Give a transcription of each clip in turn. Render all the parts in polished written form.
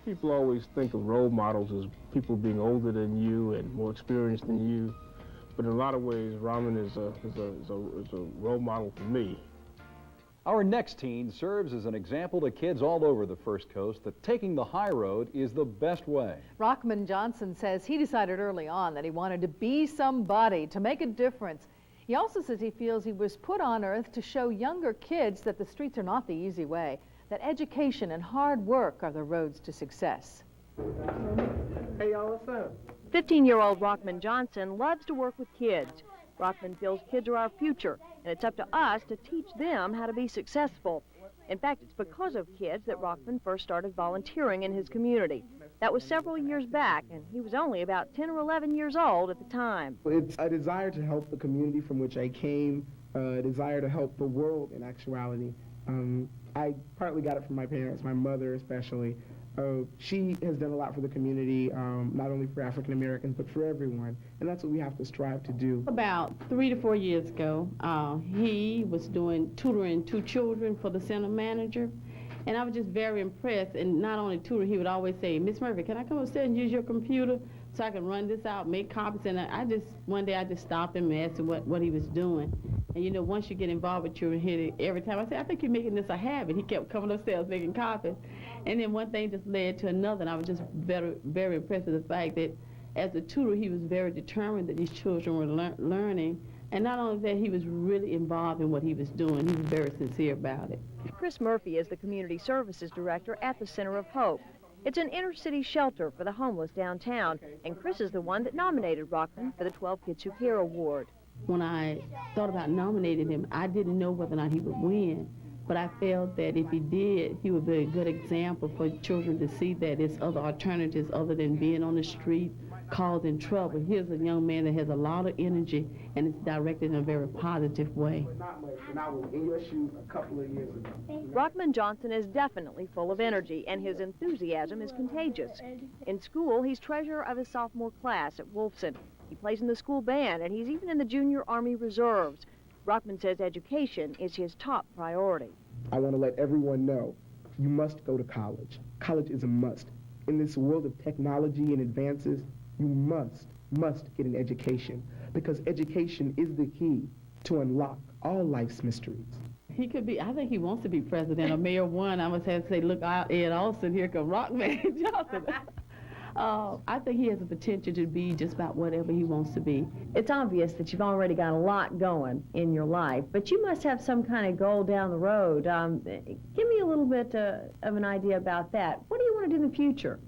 People always think of role models as people being older than you and more experienced than you, but in a lot of ways, Rahman is a role model for me. Our next teen serves as an example to kids all over the First Coast that taking the high road is the best way. Rahman Johnson says he decided early on that he wanted to be somebody, to make a difference. He also says he feels he was put on earth to show younger kids that the streets are not the easy way, that education and hard work are the roads to success. Hey, y'all, what's up? 15-year-old Rahman Johnson loves to work with kids. Rahman feels kids are our future, and it's up to us to teach them how to be successful. In fact, it's because of kids that Rahman first started volunteering in his community. That was several years back, and he was only about 10 or 11 years old at the time. It's a desire to help the community from which I came, a desire to help the world in actuality. I partly got it from my parents, my mother especially. She has done a lot for the community, not only for African Americans, but for everyone. And that's what we have to strive to do. About 3 to 4 years ago, he was tutoring 2 children for the center manager. And I was just very impressed. And not only tutoring, he would always say, "Miss Murphy, can I come upstairs and use your computer so I can run this out, make copies?" And one day I just stopped him and asked him what he was doing. And you know, once you get involved with children, every time I said, "I think you're making this a habit." He kept coming upstairs making copies. And then one thing just led to another, and I was just very, very impressed with the fact that as a tutor, he was very determined that these children were learning. And not only that, he was really involved in what he was doing. He was very sincere about it. Chris Murphy is the Community Services Director at the Center of Hope. It's an inner-city shelter for the homeless downtown, and Chris is the one that nominated Rahman for the 12 Kids Who Care Award. When I thought about nominating him, I didn't know whether or not he would win. But I felt that if he did, he would be a good example for children to see that there's other alternatives other than being on the street, causing trouble. Here's a young man that has a lot of energy, and it's directed in a very positive way. Not much, and I was in your shoes a couple of years ago. Rahman Johnson is definitely full of energy, and his enthusiasm is contagious. In school, he's treasurer of his sophomore class at Wolfson. He plays in the school band, and he's even in the Junior Army Reserves. Rahman says education is his top priority. I want to let everyone know you must go to college. College is a must. In this world of technology and advances, you must get an education, because education is the key to unlock all life's mysteries. He could be, I think he wants to be president or mayor one. I must have to say, look out, Ed Austin, here come Rahman Johnson. I think he has the potential to be just about whatever he wants to be. It's obvious that you've already got a lot going in your life, but you must have some kind of goal down the road. Give me a little bit of an idea about that. What do you want to do in the future?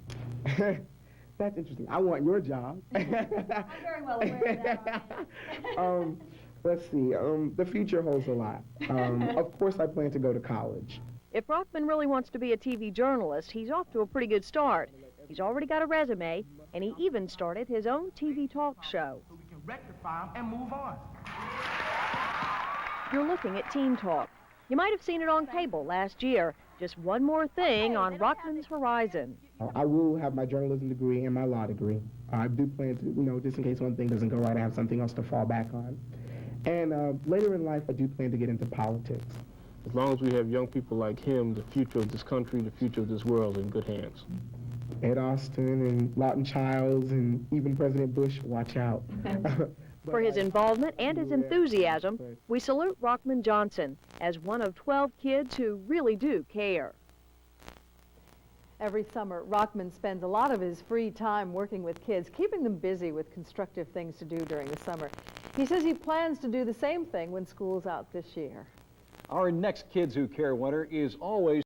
That's interesting. I want your job. I'm very well aware of that. Let's see. The future holds a lot. Of course, I plan to go to college. If Rahman really wants to be a TV journalist, he's off to a pretty good start. He's already got a resume, and he even started his own TV talk show. So we can rectify them and move on. You're looking at Teen Talk. You might have seen it on cable last year. Just one more thing on Rahman's horizon. I will have my journalism degree and my law degree. I do plan to, just in case one thing doesn't go right, I have something else to fall back on. And later in life, I do plan to get into politics. As long as we have young people like him, the future of this country, the future of this world is in good hands. Ed Austin and Lawton Childs and even President Bush, watch out. For his involvement and his enthusiasm, we salute Rahman Johnson as one of 12 kids who really do care. Every summer, Rahman spends a lot of his free time working with kids, keeping them busy with constructive things to do during the summer. He says he plans to do the same thing when school's out this year. Our next Kids Who Care winner is always